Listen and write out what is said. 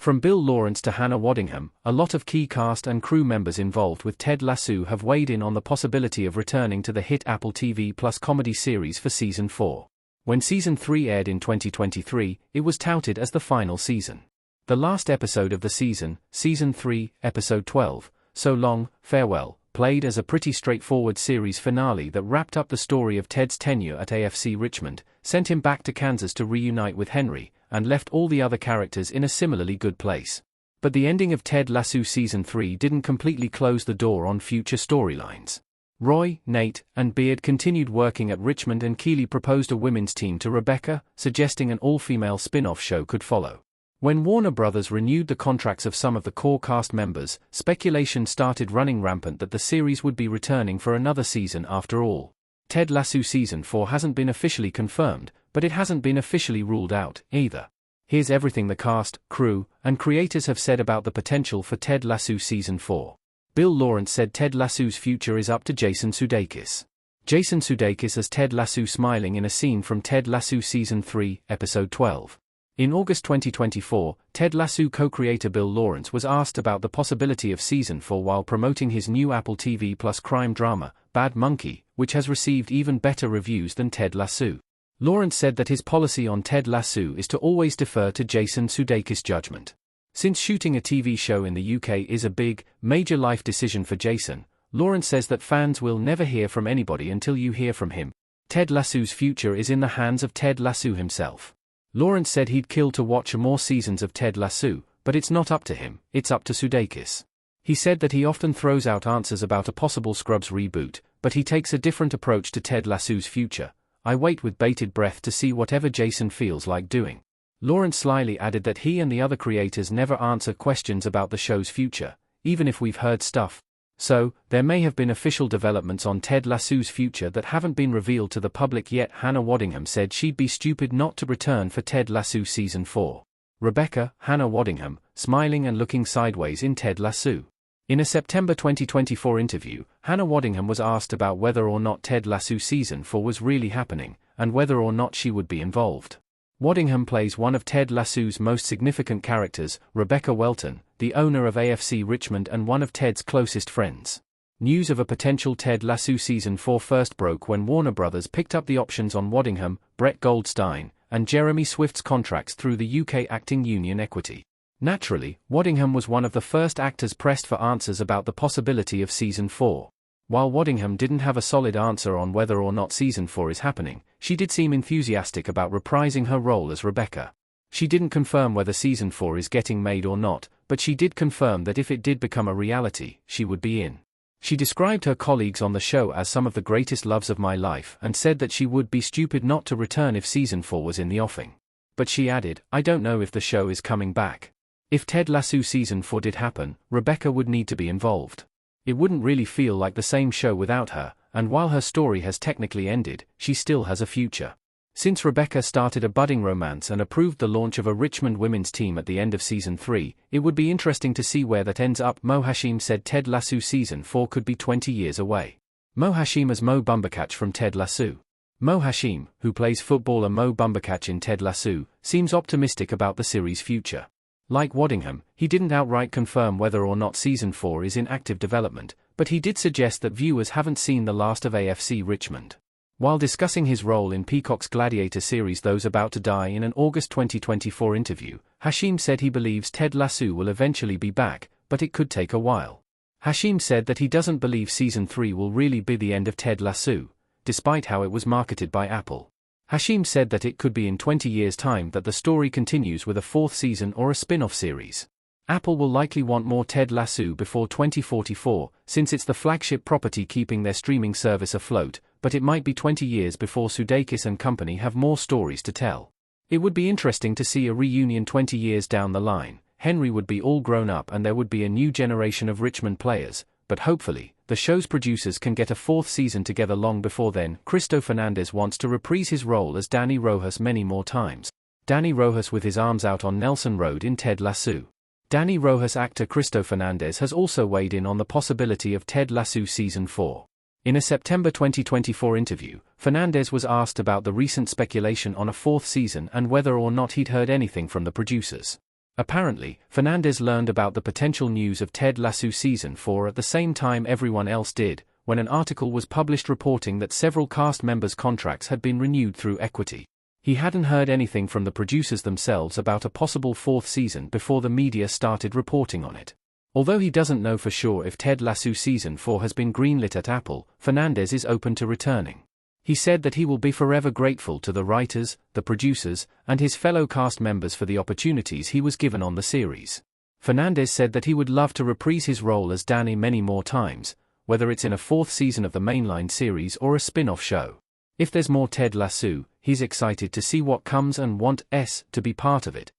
From Bill Lawrence to Hannah Waddingham, a lot of key cast and crew members involved with Ted Lasso have weighed in on the possibility of returning to the hit Apple TV Plus comedy series for Season 4. When Season 3 aired in 2023, it was touted as the final season. The last episode of the season, Season 3, Episode 12, So Long, Farewell, played as a pretty straightforward series finale that wrapped up the story of Ted's tenure at AFC Richmond, sent him back to Kansas to reunite with Henry, and left all the other characters in a similarly good place. But the ending of Ted Lasso Season 3 didn't completely close the door on future storylines. Roy, Nate, and Beard continued working at Richmond, and Keeley proposed a women's team to Rebecca, suggesting an all-female spin-off show could follow. When Warner Brothers renewed the contracts of some of the core cast members, speculation started running rampant that the series would be returning for another season after all. Ted Lasso Season 4 hasn't been officially confirmed, but it hasn't been officially ruled out, either. Here's everything the cast, crew, and creators have said about the potential for Ted Lasso Season 4. Bill Lawrence said Ted Lasso's future is up to Jason Sudeikis. Jason Sudeikis as Ted Lasso smiling in a scene from Ted Lasso Season 3, Episode 12. In August 2024, Ted Lasso co-creator Bill Lawrence was asked about the possibility of Season 4 while promoting his new Apple TV Plus crime drama, Bad Monkey, which has received even better reviews than Ted Lasso. Lawrence said that his policy on Ted Lasso is to always defer to Jason Sudeikis' judgment. Since shooting a TV show in the UK is a big, major life decision for Jason, Lawrence says that fans will never hear from anybody until you hear from him. Ted Lasso's future is in the hands of Ted Lasso himself. Lawrence said he'd kill to watch more seasons of Ted Lasso, but it's not up to him, it's up to Sudeikis. He said that he often throws out answers about a possible Scrubs reboot, but he takes a different approach to Ted Lasso's future. I wait with bated breath to see whatever Jason feels like doing. Lawrence slyly added that he and the other creators never answer questions about the show's future, even if we've heard stuff. So, there may have been official developments on Ted Lasso's future that haven't been revealed to the public yet. Hannah Waddingham said she'd be stupid not to return for Ted Lasso Season 4. Rebecca, Hannah Waddingham, smiling and looking sideways in Ted Lasso. In a September 2024 interview, Hannah Waddingham was asked about whether or not Ted Lasso Season 4 was really happening, and whether or not she would be involved. Waddingham plays one of Ted Lasso's most significant characters, Rebecca Welton, the owner of AFC Richmond and one of Ted's closest friends. News of a potential Ted Lasso Season 4 first broke when Warner Brothers picked up the options on Waddingham, Brett Goldstein, and Jeremy Swift's contracts through the UK Acting Union Equity. Naturally, Waddingham was one of the first actors pressed for answers about the possibility of Season 4. While Waddingham didn't have a solid answer on whether or not Season 4 is happening, she did seem enthusiastic about reprising her role as Rebecca. She didn't confirm whether Season 4 is getting made or not, but she did confirm that if it did become a reality, she would be in. She described her colleagues on the show as some of the greatest loves of my life and said that she would be stupid not to return if Season 4 was in the offing. But she added, I don't know if the show is coming back. If Ted Lasso Season 4 did happen, Rebecca would need to be involved. It wouldn't really feel like the same show without her, and while her story has technically ended, she still has a future. Since Rebecca started a budding romance and approved the launch of a Richmond women's team at the end of Season 3, it would be interesting to see where that ends up. Mo Hashim said Ted Lasso Season 4 could be 20 years away. Mo Hashim as Mo Bumbercatch from Ted Lasso. Mo Hashim, who plays footballer Mo Bumbercatch in Ted Lasso, seems optimistic about the series' future. Like Waddingham, he didn't outright confirm whether or not Season 4 is in active development, but he did suggest that viewers haven't seen the last of AFC Richmond. While discussing his role in Peacock's Gladiator series Those About to Die in an August 2024 interview, Hashim said he believes Ted Lasso will eventually be back, but it could take a while. Hashim said that he doesn't believe Season 3 will really be the end of Ted Lasso, despite how it was marketed by Apple. Hashim said that it could be in 20 years' time that the story continues with a fourth season or a spin-off series. Apple will likely want more Ted Lasso before 2044, since it's the flagship property keeping their streaming service afloat, but it might be 20 years before Sudeikis and company have more stories to tell. It would be interesting to see a reunion 20 years down the line. Henry would be all grown up and there would be a new generation of Richmond players, but hopefully, the show's producers can get a fourth season together long before then. Cristo Fernandez wants to reprise his role as Danny Rojas many more times. Danny Rojas with his arms out on Nelson Road in Ted Lasso. Danny Rojas actor Cristo Fernandez has also weighed in on the possibility of Ted Lasso Season 4. In a September 2024 interview, Fernandez was asked about the recent speculation on a fourth season and whether or not he'd heard anything from the producers. Apparently, Fernandez learned about the potential news of Ted Lasso Season 4 at the same time everyone else did, when an article was published reporting that several cast members' contracts had been renewed through equity. He hadn't heard anything from the producers themselves about a possible fourth season before the media started reporting on it. Although he doesn't know for sure if Ted Lasso Season 4 has been greenlit at Apple, Fernandez is open to returning. He said that he will be forever grateful to the writers, the producers, and his fellow cast members for the opportunities he was given on the series. Fernandez said that he would love to reprise his role as Danny many more times, whether it's in a fourth season of the mainline series or a spin-off show. If there's more Ted Lasso, he's excited to see what comes and wants to be part of it,